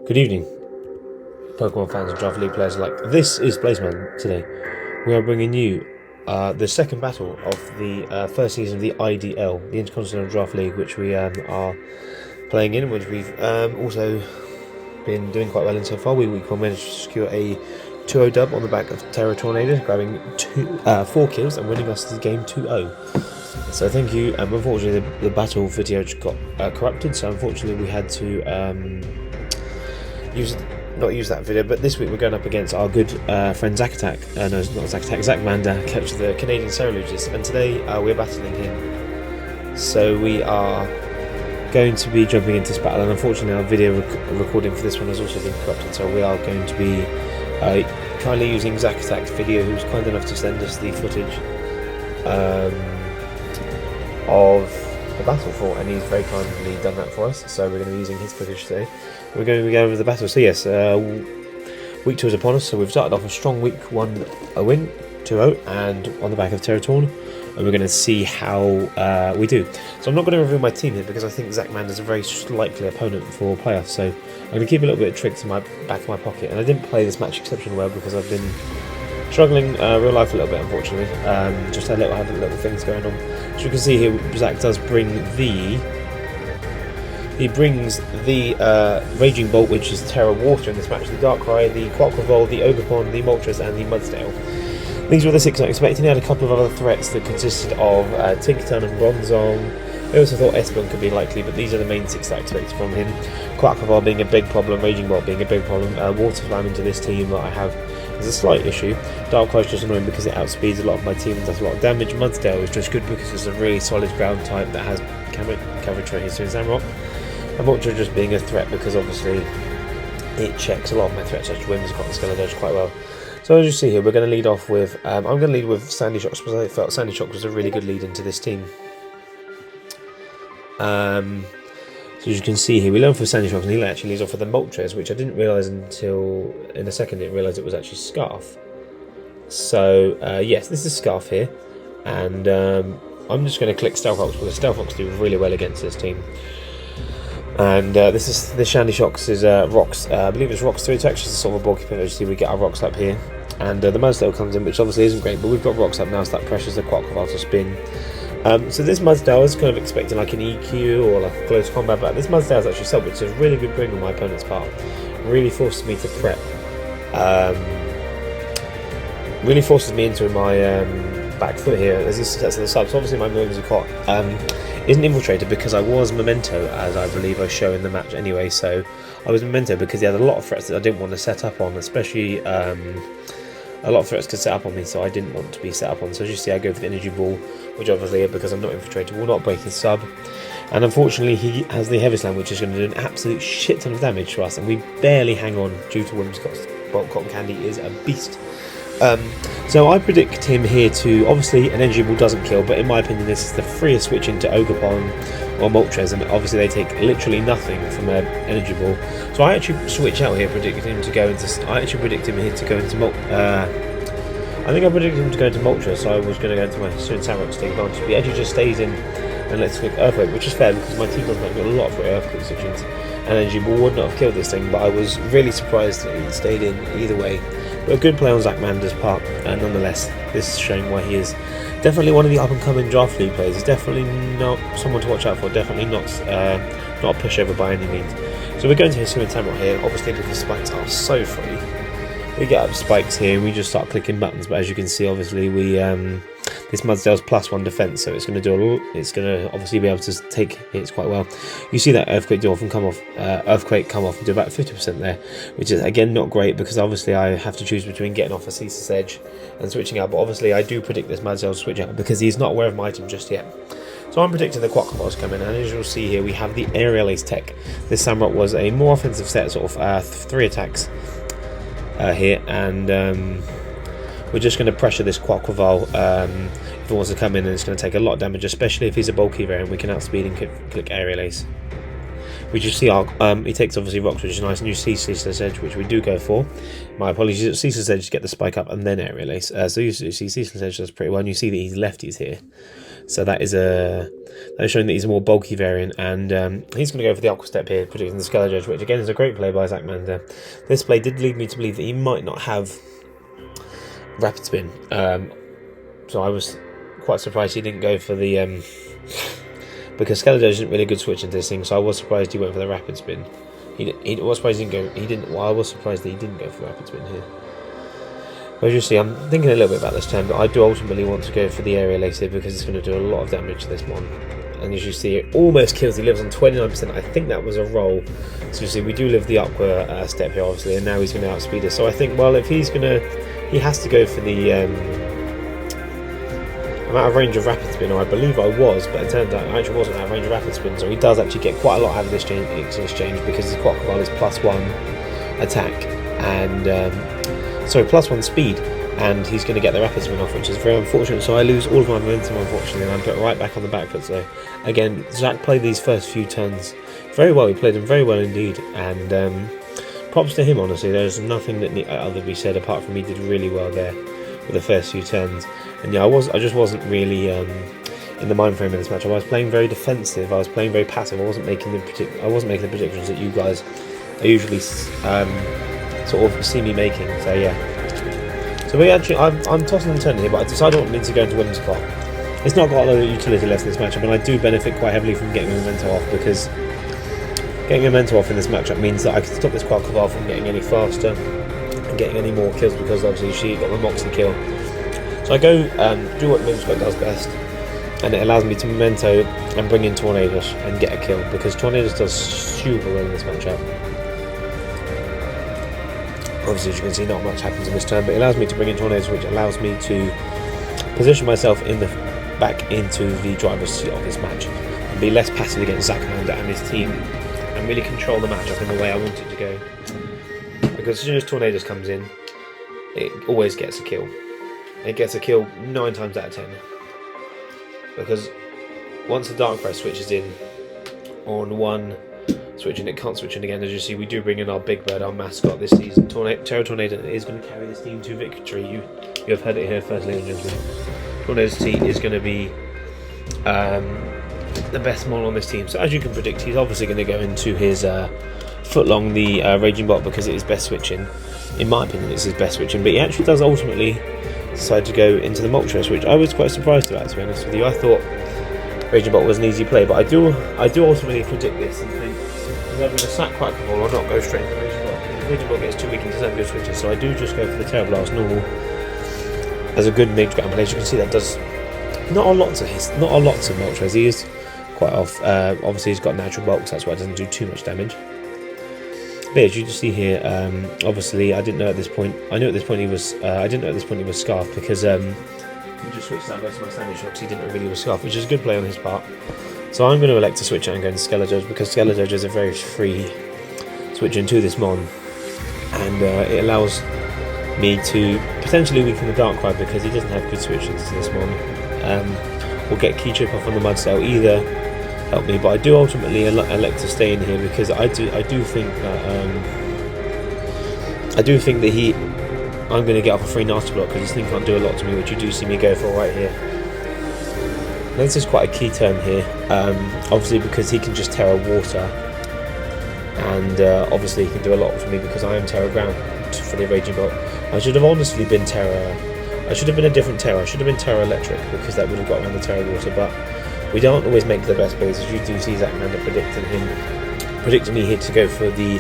Good evening, Pokemon fans and Draft League players alike. This is Blazeman today. We are bringing you the second battle of the first season of the IDL, the Intercontinental Draft League, which we are playing in, which we've also been doing quite well in so far. We managed to secure a 2-0 dub on the back of Terra Tornado, grabbing 4 kills and winning us the game 2-0. So thank you. Unfortunately, the battle video just got corrupted, so unfortunately we had to not use that video. But this week we're going up against our good friend Zachattack. No, not Zachattack. Zachmander, catch the Canadian Ceruledges, and today we're battling him. So we are going to be jumping into this battle, and unfortunately our video recording for this one has also been corrupted. So we are going to be kindly using Zachattack's video, who's kind enough to send us the footage of the battle for, and he's very kindly done that for us. So we're going to be using his footage today. We're going to be going over the battle. So yes, week 2 is upon us. So we've started off a strong week 1 a win, 2-0, and on the back of Terra Torn, and we're going to see how we do. So I'm not going to reveal my team here because I think Zachmander is a very likely opponent for playoffs. So I'm going to keep a little bit of tricks in my back of my pocket. And I didn't play this match exceptionally well because I've been struggling real life a little bit, unfortunately. Just had little things going on. As you can see here, Zach does bring the Raging Bolt, which is Terra Water in this match, the Darkrai, the Quaquaval, the Ogerpon, the Moltres, and the Mudsdale. These were the 6 I expected. He had a couple of other threats that consisted of Tinkerton and Bronzong. I also thought Espeon could be likely, but these are the main 6 I expected from him. Quaquaval being a big problem, Raging Bolt being a big problem, Water Slam into this team that I have is a slight issue. Darkrai is just annoying because it outspeeds a lot of my team and does a lot of damage. Mudsdale is just good because it's a really solid ground type that has coverage for History and Samrock. And Moltres just being a threat because obviously it checks a lot of my threats, such as Whimsicott and Scarlet quite well. So as you see here, we're going to lead off with, I'm going to lead with Sandy Shocks because I felt Sandy Shocks was a really good lead into this team. So as you can see here, we learned for Sandy Shocks, and he actually leads off with the Moltres, which I didn't realise until in a second. I didn't realise it was actually Scarf. So yes, this is Scarf here, and I'm just going to click Stealth Fox because Stealth Fox do really well against this team. And this Sandy Shocks is Rocks. I believe it's Rocks 3 attack. It's sort of a bulky pin. As you see, we get our Rocks up here, and the Mudsdale comes in, which obviously isn't great, but we've got Rocks up now, so that pressures the Quaquaval to spin. So this Mudsdale is kind of expecting like an EQ or like a close combat, but this Mudsdale is actually sub, which is a really good bring on my opponent's part. Really forces me to prep. Really forces me into my back foot here as he sets to the sub. So obviously my Whimsicott isn't infiltrated because I was Memento, as I believe I show in the match anyway. So I was Memento because he had a lot of threats that I didn't want to set up on, especially a lot of threats could set up on me, so I didn't want to be set up on. So as you see, I go for the Energy Ball, which obviously, because I'm not infiltrated, will not break his sub. And unfortunately, he has the Heavy Slam, which is going to do an absolute shit ton of damage to us, and we barely hang on due to Whimsicott's Cotton Candy is a beast. So I predict him here to, obviously an Energy Ball doesn't kill, but in my opinion this is the freest switch into Ogerpon or Moltres, and obviously they take literally nothing from an Energy Ball. So I actually switch out here, predict him to go into I think I predicted him to go into Moltres, so I was going to go into my History and Samrock to take advantage. But Edgy just stays in and lets click Earthquake, which is fair because my team doesn't have got a lot of Earthquake switchings. And Energy Ball would not have killed this thing, but I was really surprised that he stayed in either way. But a good play on Zachmander's part, and nonetheless, this is showing why he is definitely one of the up-and-coming Draft League players. He's definitely not someone to watch out for, definitely not a pushover by any means. So we're going to History and Samrock here, obviously because spikes are so free. We get up spikes here and we just start clicking buttons, but as you can see, obviously we this Mudsdale's +1 defense, so it's going to do a lot. It's going to obviously be able to take hits quite well. You see that Earthquake come off and do about 50% there, which is again not great because obviously I have to choose between getting off a Ceaseless Edge and switching out. But obviously I do predict this Mudsdale to switch out because he's not aware of my item just yet. So I'm predicting the Quaquaval's coming, and as you'll see here, we have the Aerial Ace tech. This Samrock was a more offensive set, sort of 3 attacks here, and we're just going to pressure this Quaquaval if he wants to come in, and it's going to take a lot of damage, especially if he's a bulky variant. We can outspeed and click Aerial Ace. We just see he takes obviously Rocks, which is nice, and you see Ceaseless Edge, which we do go for. My apologies, Ceaseless Edge to get the spike up and then Aerial Ace. So you see Ceaseless Edge does pretty well, and you see that he's lefties here. So that is showing that he's a more bulky variant, and he's going to go for the Aqua Step here, predicting the Ceruledges, which again is a great play by Zachmander. This play did lead me to believe that he might not have Rapid Spin, so I was quite surprised he didn't go for the because Ceruledges isn't really a good switch into this thing, so I was surprised he went for the Rapid Spin. I was surprised he didn't go. He didn't. Well, I was surprised that he didn't go for Rapid Spin here. As you see, I'm thinking a little bit about this turn, but I do ultimately want to go for the area later because it's going to do a lot of damage to this mon. And as you see, it almost kills. He lives on 29%. I think that was a roll. So you see, we do live the Aqua Step here, obviously, and now he's going to outspeed us. So I think, well, if he's going to, he has to go for the. I'm out of range of Rapid Spin, or I believe I was, but it turned out I actually wasn't out of range of Rapid Spin. So he does actually get quite a lot out of this exchange because his Crocodile is +1 attack and. Sorry, +1 speed, and he's going to get the Rapid Spin off, which is very unfortunate. So I lose all of my momentum, unfortunately, and I'm put right back on the back foot. So again, Zach played these first few turns very well. He played them very well indeed, and props to him. Honestly, there's nothing that other to be said apart from he did really well there with the first few turns. And yeah, I just wasn't really in the mind frame of this match. I was playing very defensive. I was playing very passive. I wasn't making the predictions that you guys are usually sort of see me making. So yeah, so we actually I'm tossing and turning here, but I decided I want me to go into Women's Clock. It's not got a lot of utility left in this matchup, and I do benefit quite heavily from getting Memento off, because getting Memento off in this matchup means that I can stop this Crocodile from getting any faster and getting any more kills, because obviously she got the Moxie kill. So I go do what Women's Clock does best, and it allows me to Memento and bring in Tornadoes and get a kill, because Tornadoes does super well in this matchup. Obviously, as you can see, not much happens in this turn, but it allows me to bring in Tornadoes, which allows me to position myself back into the driver's seat of this match and be less passive against Zachmander and his team, and really control the matchup in the way I want it to go. Because as soon as Tornadoes comes in, it always gets a kill. It gets a kill 9 times out of 10. Because once the Dark Press switches in on one switch, and it can't switch in again, as you see, we do bring in our Big Bird, our mascot this season. Terror Tornado is going to carry this team to victory. You have heard it here first, ladies and gentlemen. Tornado's team is going to be the best mon on this team. So as you can predict, he's obviously going to go into his footlong, the Raging Bot, because it is best switching. In my opinion, it's his best switching, but he actually does ultimately decide to go into the Moltres, which I was quite surprised about, to be honest with you. I thought Raging Bot was an easy play, but I do ultimately predict this and think I'm going to sack Quackball or not go straight into Raging Bot. If Raging Bot gets too weak, he doesn't have good switches, so I do just go for the Terror Blast normal as a good mid-ground. But as you can see, that does not a lot to Moltres. He is quite off. Obviously, he's got natural bulks, that's why it doesn't do too much damage. But as you can see here, obviously, I didn't know at this point. I knew at this point he was. I didn't know at this point he was Scarf, because he just switched out both of my standard shocks. He didn't reveal he was Scarf, which is a good play on his part. So I'm going to elect to switch out and go into Ceruledges, because Ceruledges is a very free switch into this mon, and it allows me to potentially weaken the Dark Cry, because he doesn't have good switches to this mon. We'll get Key Chip off on the Mud Cell, either help me, but I do ultimately elect to stay in here, because I do think that I'm going to get off a free nasty block, because this thing can't do a lot to me, which you do see me go for right here. This is quite a key turn here, obviously because he can just Terror Water, and obviously he can do a lot for me because I am Terror Ground for the Raging Bolt. I should have honestly been Terror. I should have been a different Terror. I should have been Terror Electric, because that would have got around the Terror Water, but we don't always make the best plays, as you do see Zachmander predicting me here to go for the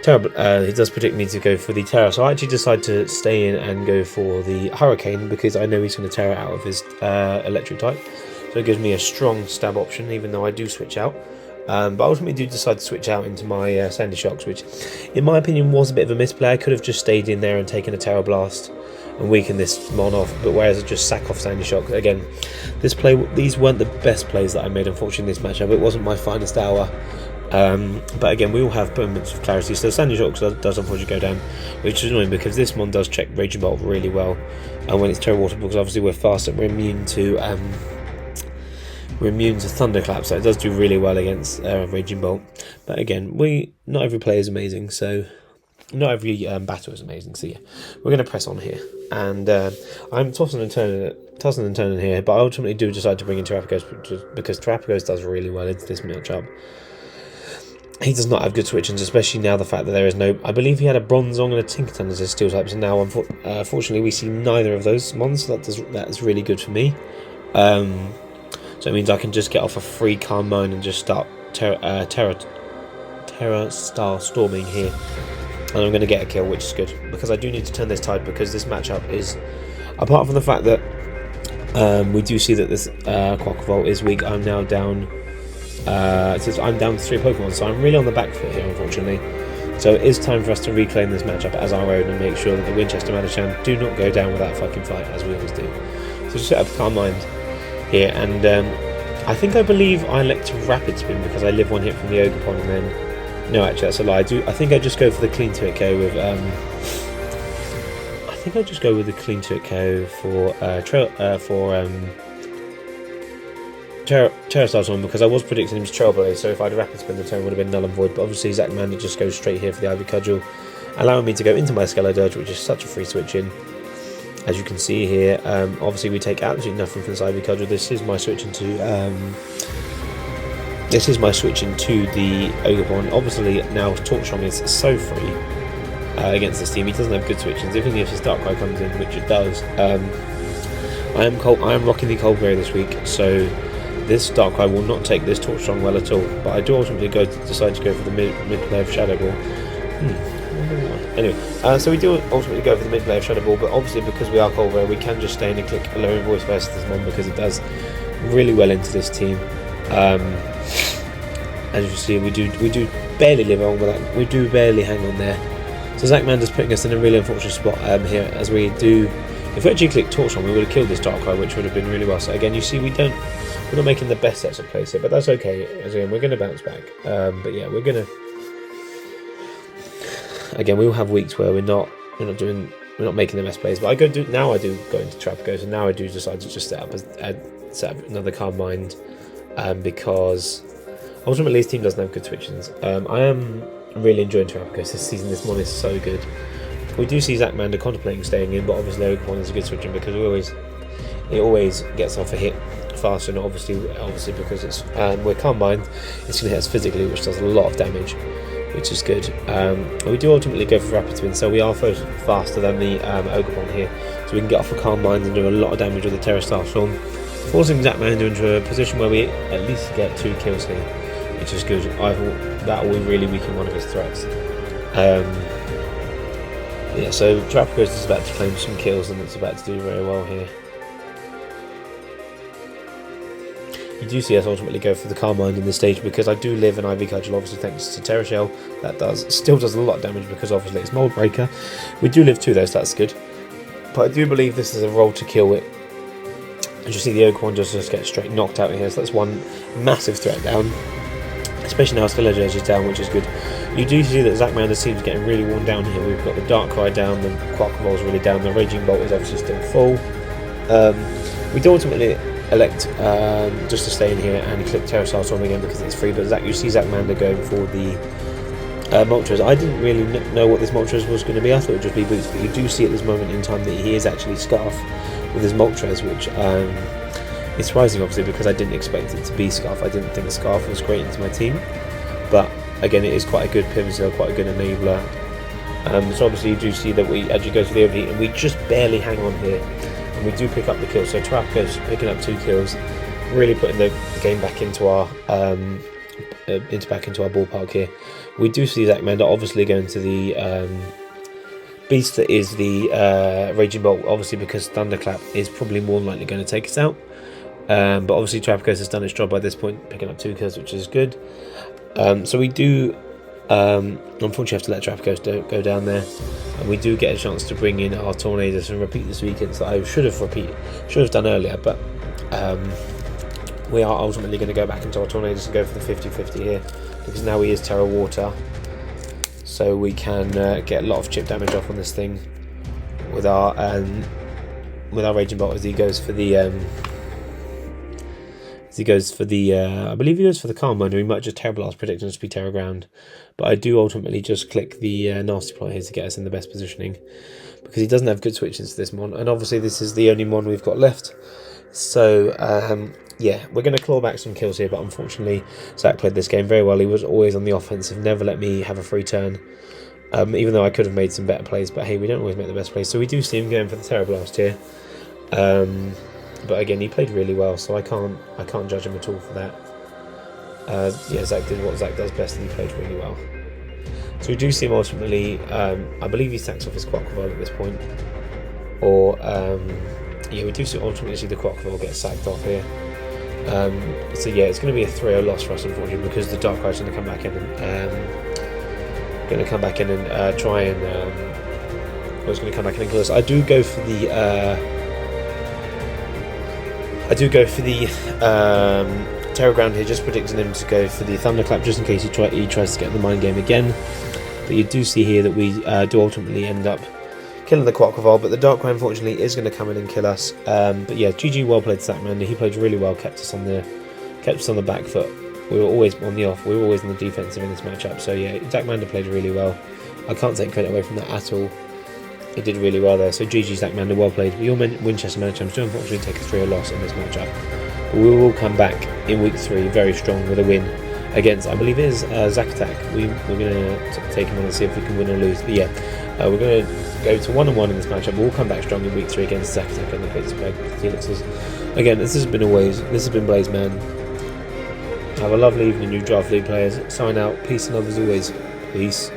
Terror. He does predict me to go for the Terror, so I actually decide to stay in and go for the Hurricane, because I know he's going to Terror out of his Electric type, so it gives me a strong stab option, even though I do switch out. But ultimately do decide to switch out into my Sandy Shocks, which in my opinion was a bit of a misplay. I could have just stayed in there and taken a Terror Blast and weaken this mon off, but whereas I just sack off Sandy Shock. Again, these weren't the best plays that I made, unfortunately, in this matchup. It wasn't my finest hour, but again, we all have moments of clarity. So Sandy Shock does unfortunately go down, which is annoying, because this mon does check Raging Bolt really well, and when it's Terror Water, because obviously we're fast and we're immune to Thunderclap, so it does do really well against Raging Bolt. But again, not every player is amazing, so not every battle is amazing. So yeah, we're going to press on here, and I'm tossing and turning here, but I ultimately do decide to bring in Terrapagos because Terrapagos does really well into this matchup. He does not have good switch-ins, especially now the fact that there is no... I believe he had a Bronzong and a Tinkerton as his steel types, and now, unfortunately, we see neither of those mons, so that is really good for me. So it means I can just get off a free Calm Mind and just start Terra Star Storming here. And I'm going to get a kill, which is good, because I do need to turn this tide, because this matchup is... Apart from the fact that we do see that this Quackavolt is weak, I'm now down... I'm down to 3 Pokemon, so I'm really on the back foot here, unfortunately. So it is time for us to reclaim this matchup as our own and make sure that the Winchester Medichams do not go down without fucking fight, as we always do. So just set up Calm Mind here, and I believe I elect to Rapid Spin because I live 1 hit from the Ogerpon, and then... No, actually, that's a lie. I think I just go for the Clean to Hit KO with... I think I just go with the Clean to Hit KO for... Terrastar's on, because I was predicting him to Trailblaze, so if I'd Rapid Spin, the turn would have been null and void, but obviously Zachmander just goes straight here for the Ivy Cudgel, allowing me to go into my Scarlet, which is such a free switch in. As you can see here, obviously we take absolutely nothing from this Ivy Cudgel. This is my switch into the Ogerpon. Obviously now Torchstrong is so free against this team. He doesn't have good switch-ins, even if his Darkrai comes in, which it does. I am rocking the Coldberry this week, so this Darkrai will not take this Torchstrong well at all, but I do ultimately decide to go for the mid-play of Shadow Ball. Anyway, so we do ultimately go for the mid-play of Shadow Ball, but obviously because we are Coldberry, we can just stay in and click a low voice versus this mon, because it does really well into this team. As you see, we do barely live on with that. We do barely hang on there. So Zachmander's putting us in a really unfortunate spot here, as we do. If we actually clicked Torchstrong, we would have killed this Darkrai, which would have been really well. So again, you see, we're not making the best sets of plays here, but that's okay. As again, we're going to bounce back. But yeah, we're going to. Again, we will have weeks where we're not making the best plays. But now I do go into Terrapagos, and now I do decide to just set up another Calm Mind, because ultimately this team doesn't have good switch-ins. I am really enjoying Terrapagos this season. This mon is so good. We do see Zachmander contemplating staying in, but obviously Ogerpon is a good switch-in because it always gets off a hit faster, and obviously because it's we're Calm Mind, it's going to hit us physically, which does a lot of damage, which is good. We do ultimately go for Rapid Spin, so we are faster than the Ogerpon here, so we can get off a Calm Mind and do a lot of damage with the Terrastar Storm, forcing Zachmander into a position where we at least get 2 kills here, which is good. I thought that will really weaken one of his threats. Yeah, so Terrapagos is about to claim some kills, and it's about to do very well here. You do see us ultimately go for the Calm Mind in this stage, because I do live an Ivy Cudgel, obviously thanks to Terra Shell. That still does a lot of damage, because obviously it's Mold Breaker. We do live 2 though, so that's good. But I do believe this is a roll to kill it. As you see, the Ogerpon just get straight knocked out here, so that's one massive threat down. Especially now Ceruledges is down, which is good. You do see that Zachmander seems getting really worn down here. We've got the Darkrai down, the Quackavolt is really down, the Raging Bolt is obviously still full. We do ultimately elect just to stay in here and click Terrastar Storm again because it's free, but you see Zachmander going for the Moltres. I didn't really know what this Moltres was going to be. I thought it would just be Boots, but you do see at this moment in time that he is actually Scarf with his Moltres, which is surprising obviously because I didn't expect it to be Scarf. I didn't think Scarf was great into my team, but again it is quite a good Pivotal, quite a good enabler. So obviously you do see that we actually go to the overheat and we just barely hang on here, and we do pick up the kill. So Terrapagos picking up 2 kills, really putting the game back into our ballpark here. We do see Zachmander obviously going to the beast that is the Raging Bolt, obviously because Thunderclap is probably more than likely going to take us out. But obviously Terrapagos has done its job by this point, picking up 2 kills, which is good. So we do unfortunately have to let Terrapagos go down there, and we do get a chance to bring in our Tornadus and repeat the sequence that I should have done earlier, but we are ultimately going to go back into our Tornadus and go for the 50-50 here, because now he is Terra Water, so we can get a lot of chip damage off on this thing with our Raging Bolt as he goes for the He goes for the, I believe he goes for the Calm Mode. He might just Terror Blast, predicting us to be Terror Ground. But I do ultimately just click the Nasty Plot here to get us in the best positioning, because he doesn't have good switches to this mon, and obviously this is the only mon we've got left. So yeah, we're going to claw back some kills here, but unfortunately Zach played this game very well. He was always on the offensive, never let me have a free turn, even though I could have made some better plays, but hey, we don't always make the best plays. So we do see him going for the Terror Blast here, but again, he played really well, so I can't judge him at all for that. Yeah, Zach did what Zach does best, and he played really well. So we do see him ultimately, I believe he sacks off his Quackval at this point, or yeah, we do ultimately see the Quackval get sacked off here. So yeah, it's going to be a 3-0 loss for us, unfortunately, because the Darkrai is going to come back in and try and was going to come back in and kill us. I do go for the Terror Ground here, just predicting him to go for the Thunderclap, just in case he tries to get the Mind Game again. But you do see here that we do ultimately end up killing the Quackval, but the Darkrai unfortunately is going to come in and kill us. But yeah, GG, well played Zachmander. He played really well, kept us on the back foot. We were always on the off. We were always on the defensive in this matchup. So yeah, Zachmander played really well. I can't take credit away from that at all. He did really well there. So GG Zachmander, well played. But your Winchester Medichams do unfortunately take a 3-0 loss in this matchup. But we will come back in week 3 very strong with a win against, I believe it is Zachattack. We're going to take him on and see if we can win or lose. But yeah, we're going to go to 1-1 in this matchup. We'll come back strong in week 3 against Zachattack and the Pittsburgh Helixes. Again, this has been Blazeman. Have a lovely evening, you Draft League players. Sign out. Peace and love as always. Peace.